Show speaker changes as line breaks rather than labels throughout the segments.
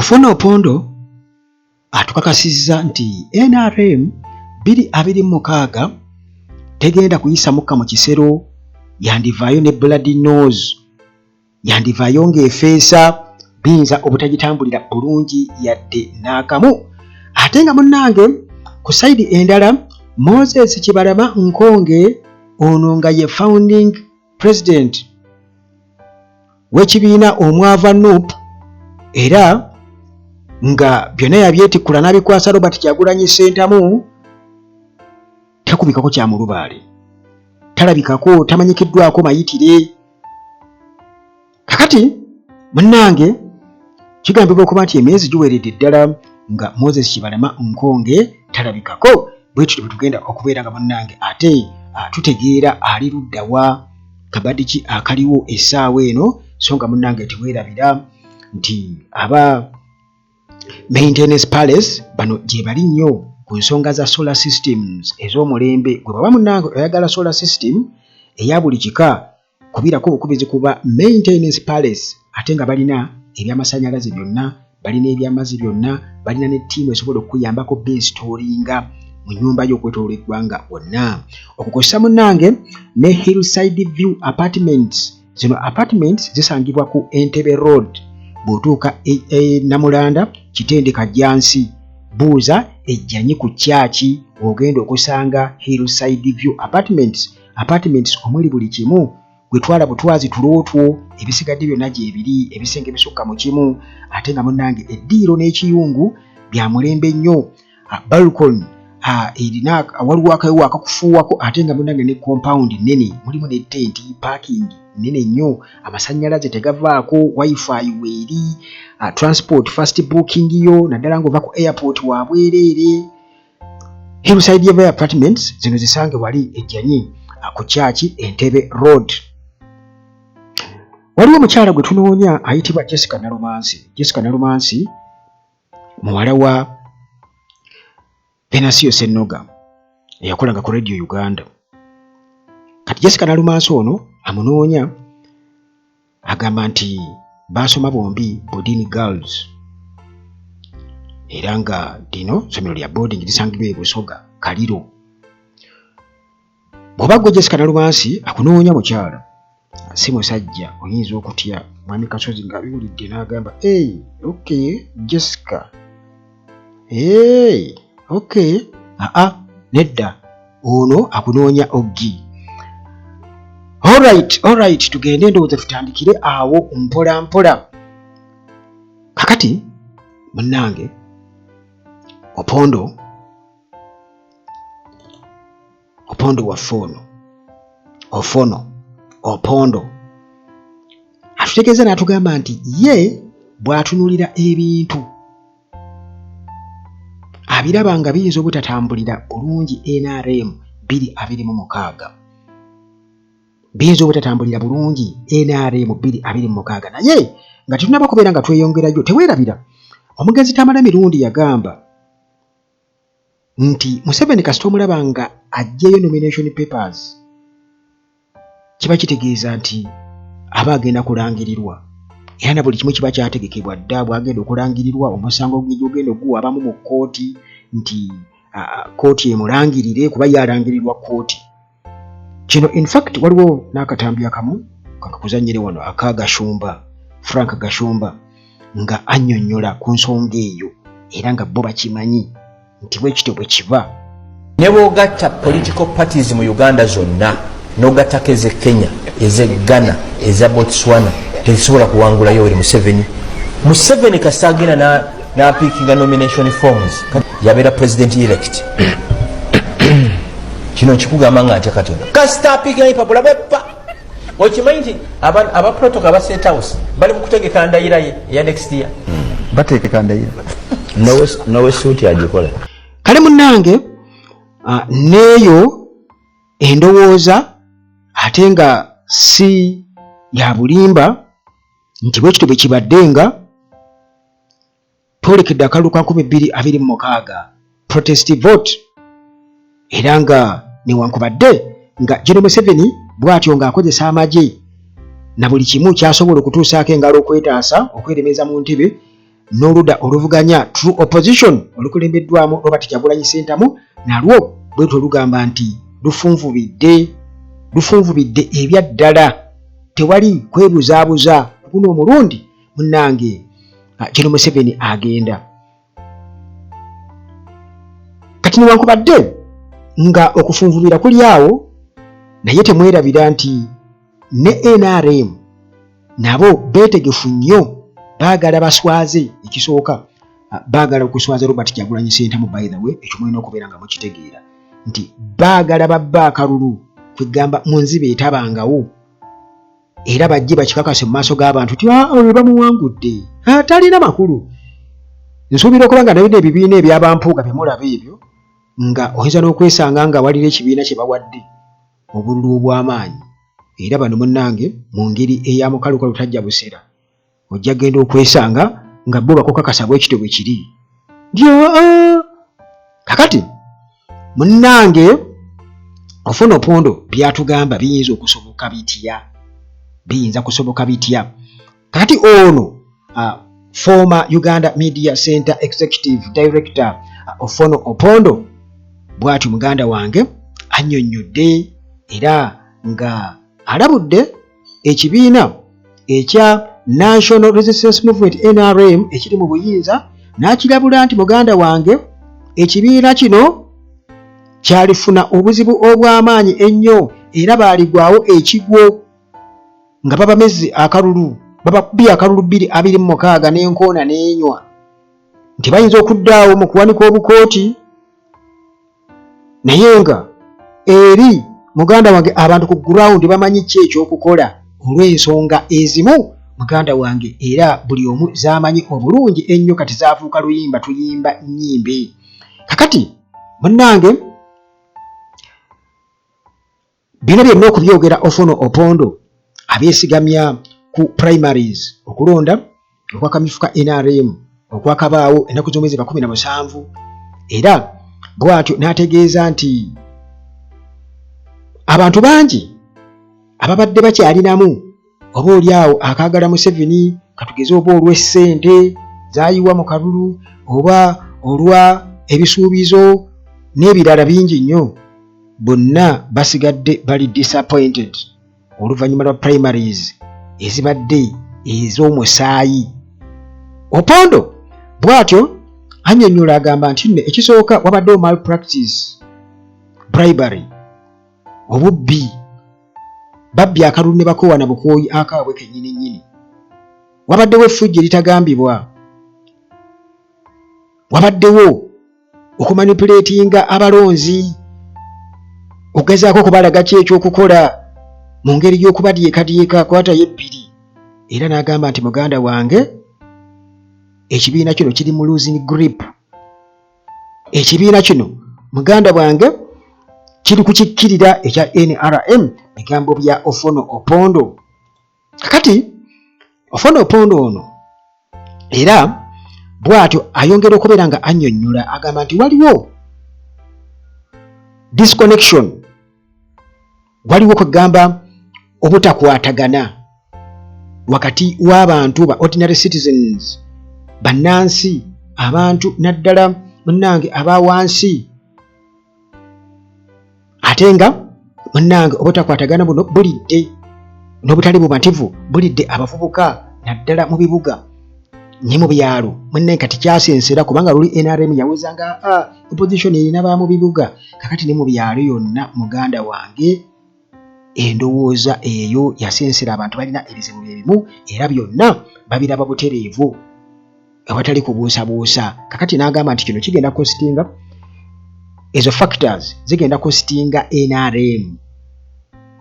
Ofuno Opondo atukakasizza nti NRM 2026 tegenda kuyisa mukka mu kisero, yandivaayo ne blood nose, yandivaayo ng'efeesa biyinza obutagitambulira bulungi yadde n'akamu. Ate nga munnange ku sayidi endala Moses Kibalama Nkonge ono nga ye founding president w'ekibiina omwava NUP era nga byonna yabyetikkula n'abikwasa Robert Kyagulanyi Ssentamu, takubikako kya mulubaale, talabikako, tamanyikiddwako mayitire. Kakati munnange kigambibwa okuba nti emyezi giweredde ddala nga Moses Kibalama Nkonge talabikako. Bwe tutyo tugenda okubeera nga munnange ate tutegeera ali luddawa, kabadiki akaliwo essaawa eno, so nga munnange teweerabira nti aba Maintenance Palace bano gye bali nnyo ku nsonga za solar systems ez'omulembe. Gwe baba munnange oyagala solar system eya buli kika, kubirako bukubizi kuba Maintenance Palace, ate nga balina ebyamasannyalaze byonna, balina ebyamazzi byonna, balina ne ttiimu esobola okuyambako bensitoringa mu nnyumba y'okwetoloola eggwanga wonna. Okukozesa munnange ne Hillside View Apartments. Zino apartments zisangibwa ku Entebbe Road. Bw'otuuka Namulanda Kitende Kajjansi, buuza ejjanyi ku kyaki ogenda okusanga Hillside View Apartments. Apartments omuli buli kimu, gwetwala butwazi tulootwo, ebisigadde byonna gyebiri, ebisenge bisukka mu kimu. Ate nga munnange eddiiro n'ekiyungu bya mulembe nnyo. Balcony erina waliwo akayowa akakufuuwako, ate nga munnange ne compound nnene, mulimu ne tent, parking nnene nnyo, amasannyalaze tegavaako, wifi weeri, transport fast booking yo naddala ng'ova ku airport wa bwereere. Hillside View Apartments zino zisange wali ejjanyi ku kyaki Entebbe Road. Waliwo omukyala gwe tunoonya ayitibwa Jessica Nalumansi. Jessica Nalumansi muwala wa Venancio Ssennoga eyakolanga ku Radio Uganda. Kati Jessica Nalumansi ono amunoonya, agamba nti basoma bombi boarding girls era nga lino somero lya boarding lisangibwa e Busoga Kaliro. Bw'oba gwe Jessica Nalumansi akunoonya mukyala, si musajja oyinza okutya, mwami Kasozi nga abiwulidde n'agamba okay Jessica, okay nedda, ono akunoonya oggi. Alright, tugende ndowooza tutandikire awo mpola mpola. Kakati munnange Opondo wa Opondo atutegeeza n'atugamba nti ye bw'atunulira ebintu abiraba nga biyinza obutatambulira bulungi NRM 2026, biyinza obutatambulira bulungi NRM 2026, naye nga tetunaba kubeera nga tweyongerayo. Teweerabira omugenzi Tamala Mirundi yagamba nti Museveni kasita omulaba nga aggyeyo nomination papers, kiba kitegeeza nti aba agenda kulangirirwa, era na buli kimu kiba kyategekebwa dda. Bw'agenda okulangirirwa, omusango ogenda oguwabamu mu kkooti nti kkooti emulangirire kuba yalangirirwa kkooti. Kino in fact waliwo n'akatambi akamu kakuzannyire wano akagashumba Frank Gashumba nga annyonnyola ku nsonga eyo, era nga bo bakimanyi nti bwe kityo bwe kiva.
Ne bw'ogatta political parties mu Uganda zonna, n'ogattako ez'e Kenya, ez'e Ghana, eza Botswana, tezisobola kuwangula Yoweri Museveni kasita agenda n'apiikinga nomination forms, yabeera president elect. Kino kikugamba nga atya Katonda kasita apiikinga ipapula beppa. Okimanyi nti aba protocol aba State House bali mu kutegeka ndayira ye eya next year.
Bategeka ndayira
nowe suuti agikola.
Kale munnange neeyo endowooza ate nga si ya bulimba nti bwe kityo bwe kibadde nga twolekedde akalulu ka 2026 protest vote, era nga newankubadde nga General Museveni bw'atyo ng'akozesa amagye na buli kimu kyasobola okutuusaako engalo okwetaasa okweremeza mu ntebe, n'oludda oluvuganya True Opposition olukulembeddwamu Robert Kyagulanyi Ssentamu nalwo bwetyo lugamba nti lufunvubidde ebya ddala, tewali kwebuzaabuza. Guno omulundi munnange General Museveni agenda. Kati newankubadde nga okufunvubira kuli awo, naye temwerabira nti ne NRM nabo beetegefu nnyo, baagala baswaze. Ekisooka baagala okuswaza Robert Kyagulanyi Ssentamu, by the way, ekyo mulina okubeera nga mukitegeera nti baagala babba akalulu kwegamba mu nzibe etabangawo, era bajje bakikakase mu maaso g'abantu ti oyo bamuwangudde, talina makulu. Nsuubira okuba nga nayo n'ebibiina ebyabampuuga byemulaba ebyo, nga oyinza n'okwesanga nga walira ekibiina kye bawadde obululu obw'amaanyi. Era bano munnange mu ngeri eya mukalukalu tajja busera, ojja genda okwesanga nga bo bakukakasa bwekityo bwe kiri. Kakati munnange Ofuna Opondo byatugamba biyinza kusoboka bitya. Kakati ono former Uganda Media Center Executive Director Ofuna Opondo bw'atyo muganda wange annyonnyodde era nga alabudde ekibiina ekya National Resistance Movement NRM ekiri mu buyinza, n'akirabula nti muganda wange ekibiina kino kyalifuna obuzibu obw'amaanyi ennyo, era baaligwawo ekigwo nga babamezi akalulu, babakubye akalulu 226 n'enkoona n'enywa, nti bayinza okuddaawo mu kuwanika obukooti. Naye nga eri muganda wange abantu ku ground bamanyi ki ekyokukola olw'ensonga ezimu muganda wange, era buli omu z'amanyi obulungi ennyo, kati zaafuuka luyimba tuyimba nnyimbe. Kakati munnange bino byonna okubyogera Ofuna Opondo abeesigamya ku primaries, okulonda okwakamifuka NRM okwakabaawo ennaku z'omwezi 17, era bw'atyo n'ategeeza nti abantu bangi ababadde bakyalinamu oba oliawo akaagala Museveni, katugeze oba olw'essente zaayiwa mu kalulu oba olwa ebisuubizo n'ebirala bingi nnyo, bonna basigadde bali disappointed oluvannyuma lwa primaries ezibadde ez'omusaayi. Opondo bw'atyo annyonnyola agamba nti nno ekisooka wabaddewo malpractice, bribery, obubbi, babbi akalulu ne bakoowana bukooyi akaabwe kennyini, wabaddewo effujjo eritagambibwa, wabaddewo okumanipulatinga abalonzi, okugezaako okubalaga ki ekyokukola mu ngeri y'okubadyekadyeka kwatayo ebbiri. Era n'agamba nti muganda wange ekibiina kino kiri mu losing grip. Ekibiina kino muganda wange kiri kukikkirira ekya NRM, bigambo bya Ofuna Opondo. Kakati Ofuna Opondo ono era bw'atyo ayongera okubeera nga annyonnyola agamba nti waliwo disconnection, waliwo kugamba obutakwatagana wakati w'abantu ba ordinary citizens, bannansi, abantu naddala munnange abawansi, ate nga munnange obutakwatagana buno bulidde n'obutali bumativu bulidde abavubuka naddala mu bibuga ne mu byalo. Munnange kati kyasensera kubanga luli NRM yawezanga opposition erina ba mu bibuga, kakati ne mu byalo yonna muganda wange endowooza eyo yasensera abantu balina ebizibu ebimu, era byonna babiraba butereevu awatali kubuusabuusa. Kakati n'agamba nti kino kigenda kostinga, ezo factors zigenda kostinga NRM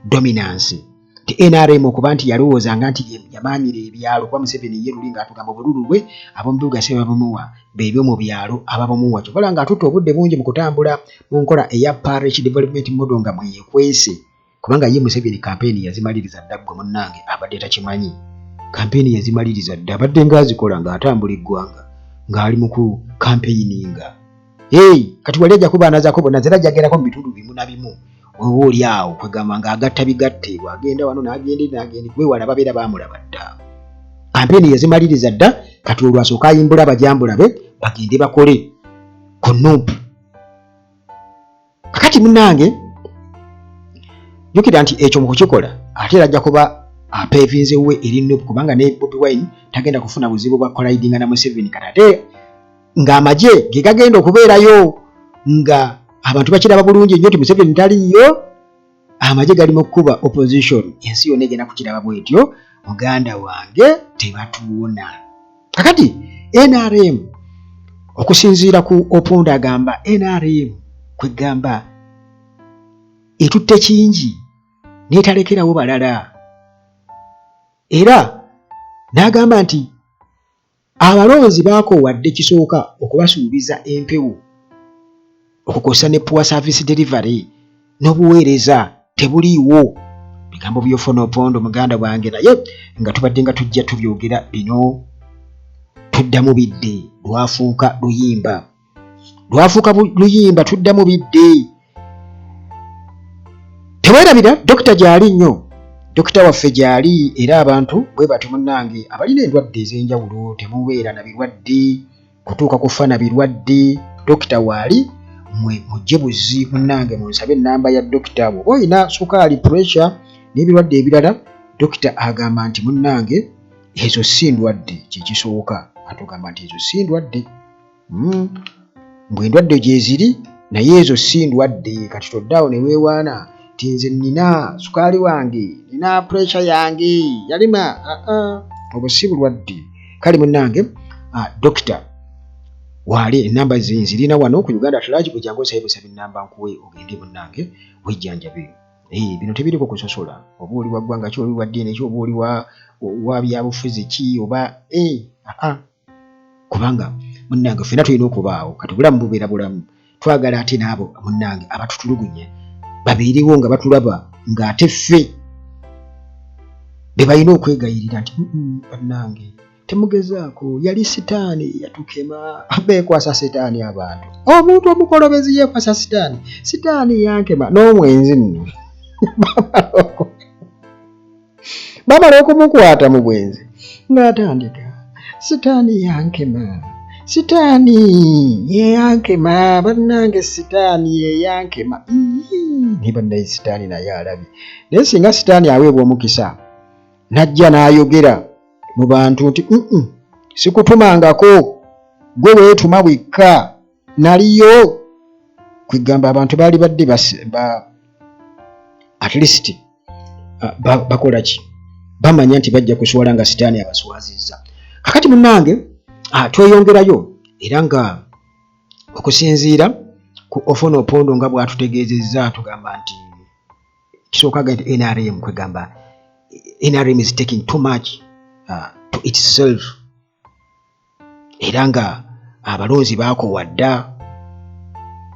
dominance. Ti NRM okuba nti yalowoozanga nti yamaamira ebyalo kuba Museveni ye luli ng'atugamba obululu bwe ab'omu bibuga se babumuwa beebyo mu byalo ababumuwa, kyokkola ng'atutte obudde bungi mu kutambula mu nkola eya parish development model nga mweyekwese, kubanga ye Museveni kampeni yazimaliriza dda. Gwe munnange abadde takimanyi, kampeni yazimaliriza dda, abadde ng'azikola ng'atambula eggwanga ng'ali mu ku campaigninga. Kati wali ajja kuba anazaako bonna zera jagerako mu bitundu bimu na bimu, oba oli awo kwegamba ng'agatta bigatte, bw'agenda wano n'agenda gwe wala babeera baamulaba dda. Kampeni yazimaliriza dda kati olwasooka ayimbula abajambulabe bagende bakole ku Nuupu. Kakati munnange jjukira nti ekyo mu kukikola ate era ajja kuba apeevinze we eri Nuupu, kubanga ne Bobi Wine tagenda kufuna buzibu bwa collidinga na Museveni. Kati ate ng'amagye ge gagenda okubeerayo nga abantu bakiraba bulungi nnyo nti Museveni taliyo, amagye gali mu kuba opposition, ensi yonna egenda kukiraba bwetyo, muganda wange tebatuwona. Kakati NRM okusinziira ku Opondo agamba NRM kwegamba etutte kingi n'etalekerawo balala, era n'agamba nti abalonzi baakoowadde kisooka okubasuubiza empewo okukosa ne poor service delivery n'obuweereza tebuliiwo. Bigambo by'ofuna Opondo muganda wange, naye nga tubadde nga tujja tubyogera bino tuddamu bidde lwafuuka luyimba, tuddamu bidde. Teweerabira dokita gyali nnyo, dokita waffe gyali, era abantu bwe bati munnange abalina endwadde ez'enjawulo temubeera na birwadde kutuuka kufa na birwadde. Dokita waali mwe mujje buzzi munnange, munsabe ennamba ya dokita bw'oba olina sukaali, pressure n'ebirwadde ebirala. Dokita agamba nti munnange ezo si ndwadde, kyekisooka atugamba nti ezo si ndwadde, mbwe endwadde gye ziri naye ezo si ndwadde. Kati toddaawo ne weewaana ti nze nina sukaali wange, nina pressure yange yalima, obwo si bulwadde. Kale munnange dokita waali ennamba zirina wano ku Uganda Atlagi, kwe jangu osabe busaba ennamba nkuwe ogende munnange wejjanjabe. Bino tebiriko kusosola, oba oli wa ggwanga ki, oli wa ddiini ki, oba oli wa byabufuzi ki, oba kubanga munnange ffenna tulina okubaawo. Kati obulamu bubeera bulamu, twagala ate n'abo munnange abatutulugunya babeerewo nga batulaba ng'ate ffe be balina okwegayirira nti bannange temugezaako, yali sitaani yatukema. Beekwasa sitaani abantu, omuntu omukolobezi yeekwasa sitaani, sitaani yankema n'omwenzi nno bamala okumukwata mu bwenzi ng'atandika sitaani yankema, sitaani yeyankema, bannange sitaani yeyankema. Ni bannaye sitaani naye alabye, naye singa sitaani aweebwa omukisa najja n'ayogera mu bantu nti sikutumangako, gwe weetuma bwekka, naliyo, kwegamba abantu baali badde at least bakola ki, bamanya nti bajja kuswala nga sitaani abaswazizza. Kakati munnange tweyongerayo, era nga okusinziira ku Ofuna Opondo nga bw'atutegeezezza tugamba nti kisookaga nti NRM kwegamba NRM is taking too much to itself, era nga abalonzi baakoowadda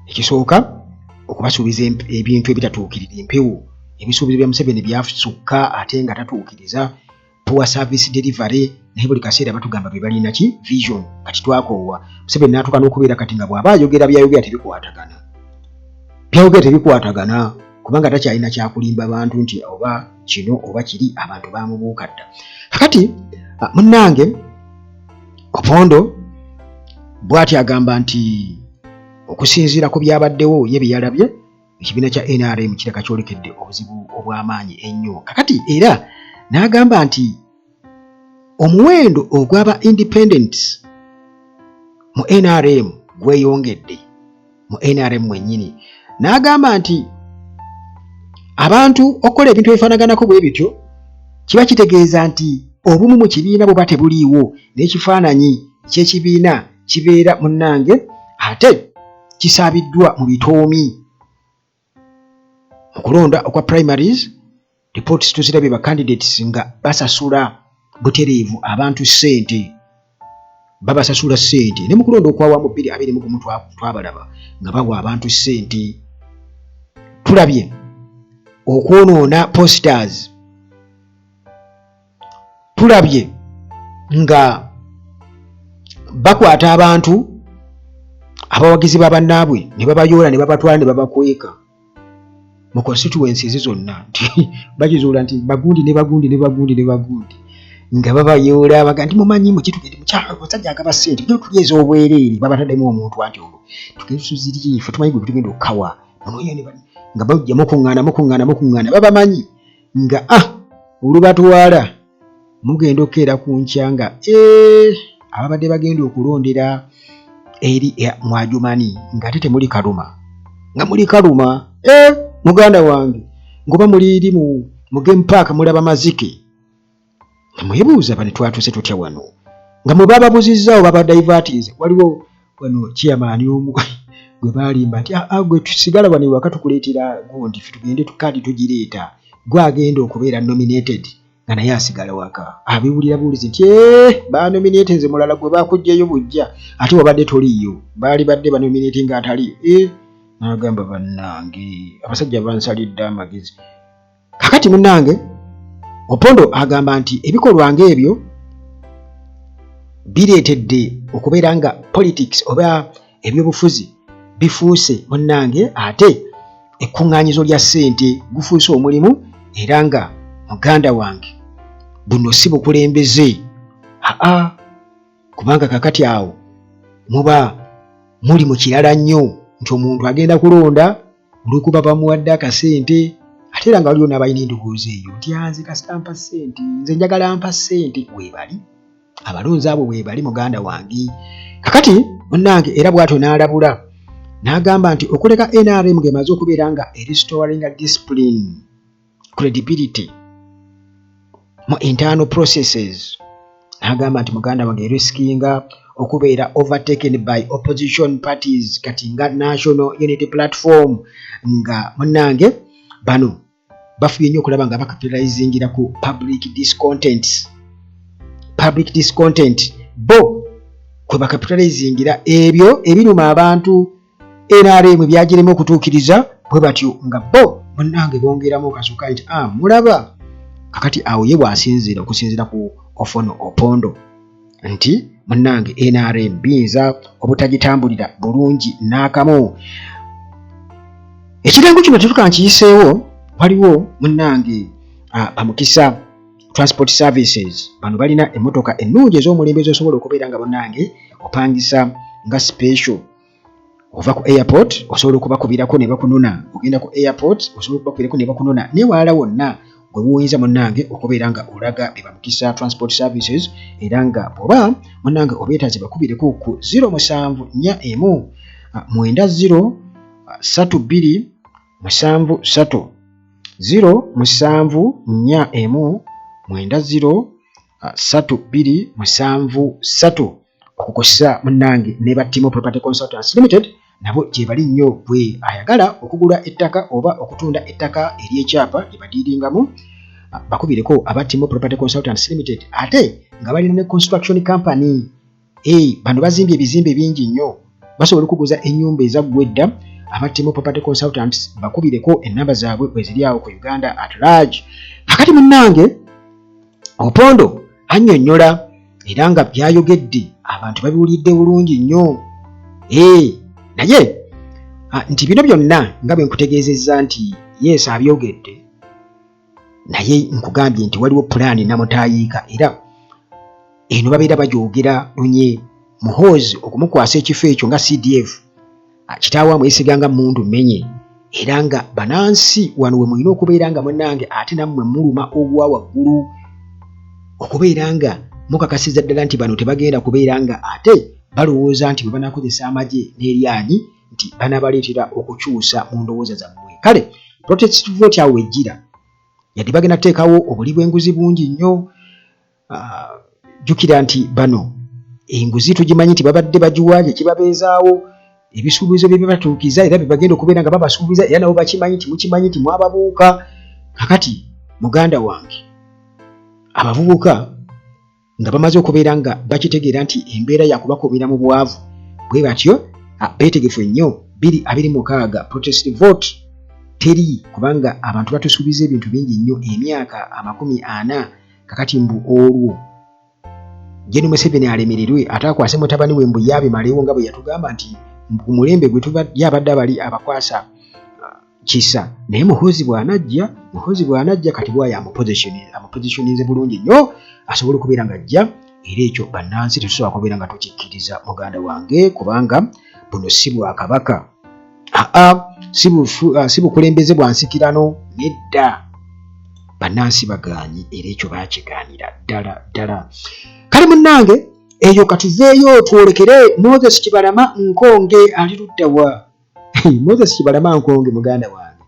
ekisooka okubasuubiza ebintu ebitatuukirira, empewo, ebisuubizo bya Museveni byasukka ate nga tatuukiriza, poor service delivery, naye buli kaseera batugamba bye balina ki vision. Kati twakoowa Museveni n'atuuka n'okubeera kati nga bw'aba ayogera byayogera tebikwatagana, kubanga takyalina kyakulimba abantu nti oba kino oba kiri, abantu bamubuuka dda. Kakati munnange Opondo bw'ati agamba nti okusinziira ku byabaddewo ye bye yalabye, ekibiina kya NRM kireka kyolekedde obuzibu obw'amaanyi ennyo. Kakati era n'agamba nti omuwendo ogw'aba independents mu NRM gweyongedde mu NRM mwennyini. N'agamba nti abantu okukola ebintu ebifaanaganako bwe bityo kiba kitegeeza nti obumu mu kibiina bwe tebuliiwo, n'ekifaananyi ky'ekibiina kibeera munnange ate kisaabiddwa mu bitoomi. Mu kulonda okwa primaries, reports tuzirabye ba candidates nga basasula butereevu abantu ssente, babasasula ssente, ne mu kulonda okwawamu 2021 twabalaba nga bawa abantu ssente. Tulabye okwonoona posters, tulabye nga bakwata abantu abawagizi ba bannaabwe ne babayoola ne babatwala ne babakweka mu constituencies zonna nti bakizuula nti bagundi ne bagundi ne bagundi ne bagundi. nga babayoola baga nti mumanyi mukitugende mukyalo musajja agaba ssente byo tulyeza obwereere babataddemu omuntu anti olwo tugende tuzirye ffe tumanyi gwe tugenda okukawa munoyo ne nga bajja mukuŋŋaana babamanyi nga olubatwala mugenda okukeera ku nkya nga ababadde bagenda okulondera eri Mwajumani nga ate temuli kaluma nga muli kaluma muganda wange ngoba muli eri mu game park mulaba mazike mwebuuza bane twatuse tutya wano nga mwe bababuzizaawo babadaivatinze waliwo wano chairman omu gwe balimba nti gwe tusigala wano ewaka tukuleetera gundi ffe tugende tukadi tugireeta gwe agenda okubeera nominated nga naye asigala waka abiwulira buulizi nti banominate nze mulala gwe bakugjeyo bujja ate wabadde toliyo baali badde banominate nga ataliyo n'agamba bannange abasajja bansalidde amagezi kakati munnange Opondo agamba nti ebikolwa ng'ebyo bireetedde okubeera nga politics oba ebyobufuzi bifuuse munnange ate ekkuŋŋaanyizo lya ssente gufuuse omulimu era nga muganda wange buno si bukulembeze kubanga kakati awo muba muli mu kirala nnyo nti omuntu agenda kulonda olw'okuba bamuwadde akasente ate era nga waliwo n'abalina endowooza eyo nti nze kasita mpa ssente nze njagala mpa ssente weebali abalonzi abo weebali muganda wange kakati munnange era bw'atyo n'alabula n'agamba nti okuleka NRM ng'emaze okubeera nga restoring discipline credibility mu internal processes n'agamba nti muganda wange riskinga okubeera overtaken by opposition parties kati nga National Unity Platform nga munnange bano bafubye nnyo okulaba nga bakapitalizingira ku public discontent bo kwe bakapitalizingira ebyo ebiruma abantu NRM byagiremu okutuukiriza bwe batyo nga bo munnange bongeramu kasuka nti mulaba kakati awo ye bw'asinziira okusinziira ku Ofono Opondo nti munnange NRM biyinza obutagitambulira bulungi n'akamu. Ekigambo kino tetukankiyiseewo waliwo munnange Bamukisa Transport Services bano balina emmotoka ennungi ez'omulembe z'osobola okubeera nga munnange opangisa nga special ova ku airport osobola okubakubirako ne bakunona ogenda ku airport osobola okubakubirako ne bakunona ne wala wonna gwe woyinza munnange okubeera nga olaga be Bamukisa Transport Services era nga bw'oba munnange obeetaze bakubireko ku 0741 90 32 73 0741 90 32 73 okukosa munnange ne Batimo Property Consultants Limited nabo gye bali nnyo bwe ayagala okugula ettaka oba okutunda ettaka ery'ekyapa gye badiiringamu bakubireko Batimo Property Consultants Limited ate nga balina ne construction company bano bazimbye ebizimbe bingi nnyo basobola okuguza ennyumba ezaggwedda Batimo Property Consultants bakubireko ennamba zaabwe bwe ziri awo ku Uganda at large. Kakati munnange Opondo annyonnyola era nga byayogedde abantu babiwulidde bulungi nnyo naye nti bino byonna nga bwe nkutegeezezza nti yes abyogedde naye nkugambye nti waliwo pulaani namutaayiika era eno babeera bagyogera lunye muhoozi okumukwasa ekifo ekyo nga CDF kitaawe amwesiganga mundu menye era nga banansi wano we mulina okubeera nga munnange ate nammwe muluma obwa waggulu okubeera nga mukakasiza ddala nti bano tebagenda kubeera nga ate balowooza nti bwe banakozesa amagye n'eryanyi nti banabaleetera okukyusa mu ndowooza zammwe. Kale protest vote awo ejjira yadde bagenda kuteekawo obuli bw'enguzi bungi nnyo jjukira nti bano enguzi tugimanyi nti babadde bagiwa gye kibabeezaawo ebisuubizo bye batuukiza era bye bagenda okubeera nga babasuubiza era nabo bakimanyi nti mukimanyi nti mwababuuka. Kakati muganda wange abavubuka nga bamaze okubeera nga bakitegeera nti embeera yakubakuumira mu bwavu bwe batyo beetegefu nnyo 2026 protest vote teri kubanga abantu batusuubiza ebintu bingi nnyo emyaka 40 kakati mbu olwo Jeni Museveni alemererwe atakwase mutabani we mbu yabimalewo nga bwe yatugamba nti ku mulembe gwe tuba yabadde abali abakwasa kisa naye Muhoozi bw'anajja kati bw'ayo amupositionize bulungi nnyo asobole okubeera nga ajja era ekyo bannansi tetusobola kubeera nga tukikkiriza muganda wange kubanga buno si bwa kabaka si bukulembeze bwa nsikirano nedda bannansi bagaanye era ekyo baakigaanira ddala kale munnange eyo katuveeyo twolekere Moses Kibalama Nkonge ali ludda wa Moses Kibalama Nkonge muganda wange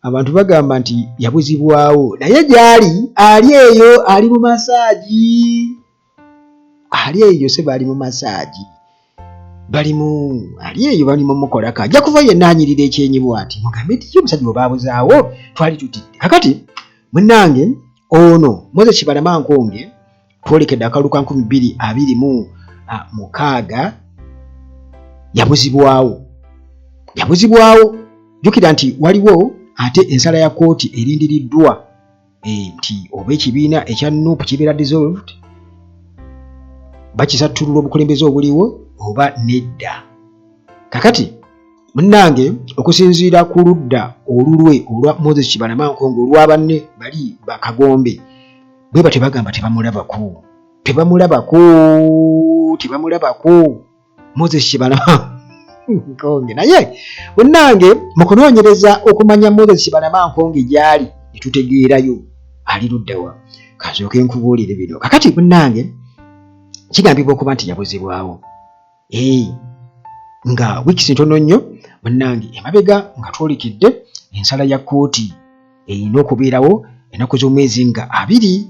abantu bagamba nti yabuzibwawo naye gyali ali eyo ali mu masaaji bali mu mukolaka ajja kuva yenna anyirira ekyenyi bw'ati mugambe nti ye omusajja obaabuzaawo twali tutidde kakati munnange ono Moses Kibalama Nkonge twolekedde akalulu ka 2026 yabuzibwawo jjukira nti waliwo ate ensala ya kooti erindiriddwa nti oba ekibiina ekya NUP kibeera dissolved bakisattulula obukulembeze obuliwo oba nedda kakati munnange okusinziira ku ludda olulwe olwa Moses Kibalama Nkonge olwa banne bali bakagombe bwe batyo bagamba tebamulabako Moses Kibalama Nkonge naye munnange mu kunoonyereza okumanya Moses Kibalama Nkonge gyali ne tutegeerayo ali luddawa kasooke nkubuulire bino kakati munnange kigambibwa okuba nti yabuzibwawo nga wiikisi ntono nnyo munnange emabega nga twolekedde ensala ya kooti erina okubeerawo ennaku z'omwezi nga 2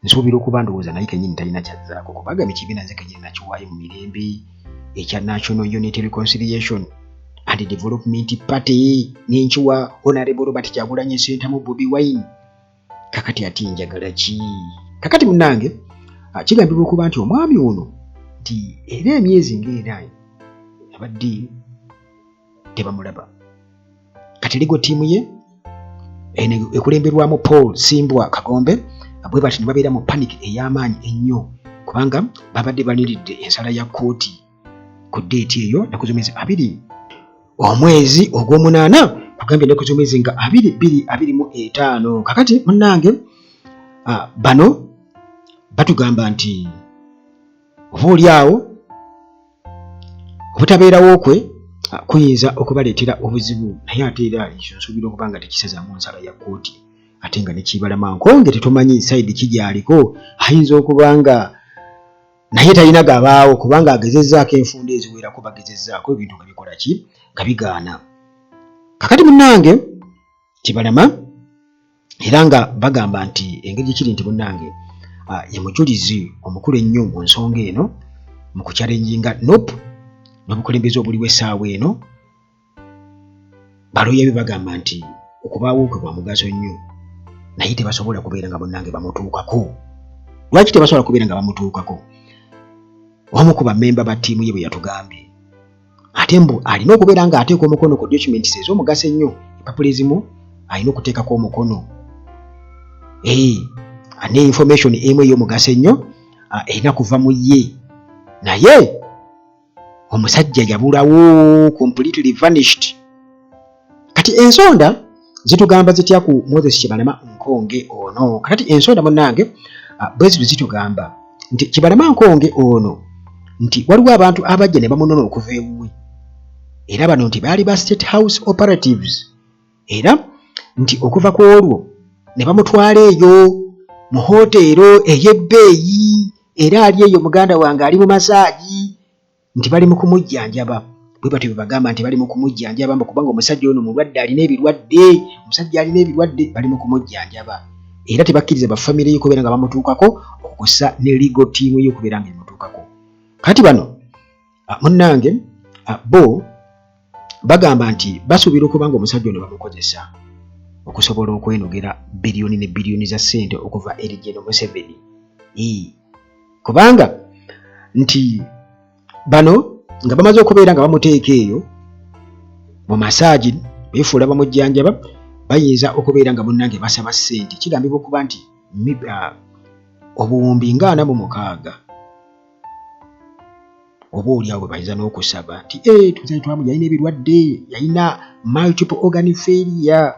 nsuubira okuba ndowooza naye kennyini talina kyazzaako kubaga ekibiina nze kennyini nakiwaayo mu mirembe ekya National Unity Reconciliation and Development Party n'enkiwa Honorable Robert Kyagulanyi Ssentamu Bobi Wine kakati ati njagala ki kakati munnange kigambibwa okuba nti omwami ono nti era emyezi ng'era abadde tebamulaba kati ligo ttiimu ye ekulemberwamu Paul Simbwa Kagombe bwe bati ne babeera mu panic ey'amaanyi ennyo kubanga babadde baniridde ensala ya kooti ku ddeeti eyo ennaku z'omwezi 2 omwezi ogw'omunaana kugambye ennaku z'omwezi nga 25 kakati munnange bano batugamba nti obaolyawo obutabeerawo kwe kuyinza okubaleetera obuzibu naye ate era ekyo nsuubira okuba nga tekisazaamu nsala ya kooti ate nga ne Kibalama Nkonge tetumanyi sayidi kijyaliko ayinza okuba nga naye talina gabaawo kubanga agezezzaako enfunda eziwerako bagezezzaako ebintu nga bikola ki nga bigaana kakati munnange Kibalama era nga bagamba nti engeri gyekiri nti munnange ye mujulizi omukulu ennyo mu nsonga eno mu kukyalenjinga NUP n'obukulembeze obuliwo essaawa eno baloya bagamba nti okubaawo kwe kwa mugaso nnyo naye tebasobola kubeera nga munnange bamutuukako lwaki tebasobola kubeera nga bamutuukako omu ku bammemba ba ttiimu ye bwe yatugambye ate mbu alina okubeera nga ateeka omukono ku documents ez'omugaso ennyo epapulizimu alina okuteekako omukono ne information emu ey'omugaso ennyo erina kuva mu ye naye omusajja yabulawo completely vanished kati ensonda zitugamba zitya ku Moses Kibalama Nkonge ono kati ensonda munnange bwezitu zitugamba nti Kibalama Nkonge ono nti waliwo abantu abajja ne bamunona okuva ewuwe era bano nti baali ba State House operatives era nti okuva ku olwo ne bamutwala eyo mu hoteero ey'ebbeeyi era ali eyo muganda wange ali mu masaaji nti bali mu kumujjanjaba bwe batyo bwe bagamba nti bali mu kumujjanjaba kubanga omusajja ono mulwadde alina ebirwadde bali mu kumujjanjaba era tebakkiriza bafamire ye kubeera nga bamutuukako okussa ne legal team ye okubeera nga emutuukako kati bano munnange bo bagamba nti basuubira okuba nga omusajja ono bamukozesa okusobola okwenogera biliyoni ne biliyoni za ssente okuva eri General Museveni kubanga nti bano nga bamaze okubeera nga bamuteeka eyo mu masaaji beefuula bamujjanjaba bayinza okubeera nga munnange basaba ssente kigambibwa okuba nti obuwumbi nga 46 oba oli awo bayinza n'okusaba nti tuzaye twamu yalina ebirwadde yalina multiple organ failure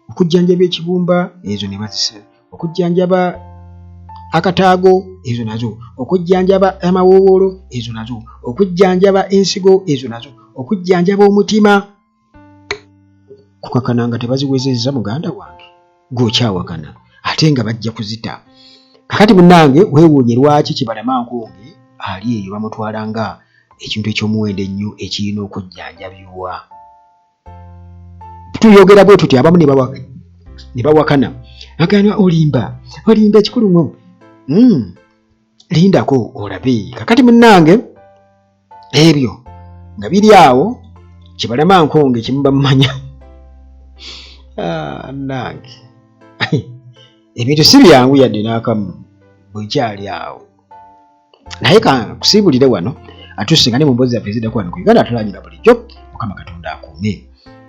okujjanjaba ekibumba ezo ne bazisa okujjanjaba akataago ezo nazo okujjanjaba amawoowolo ezo nazo okujjanjaba ensigo ezo nazo okujjanjaba omutima kukakana nga tebaziwezezza muganda wange gw'okyawakana ate nga bajja kuzita kakati munnange weewuunye lwaki Kibalama Nkonge ali eyo bamutwala nga ekintu eky'omuwendo ennyo ekirina okujjanjabibwa tuyogera bwe tuti abamu ne bawakana agana olimba ekikulumu lindako olabe kakati munnange ebyo nga biri awo Kibalama Nkonge kimuba mumanya nange ebintu si byangu yadde n'akamu bwekyali awo naye kakusiibulire wano atusinga ne mu mboozi zaffe eziddako wano ku Uganda Talanyira bulijjo Mukama Katonda akuume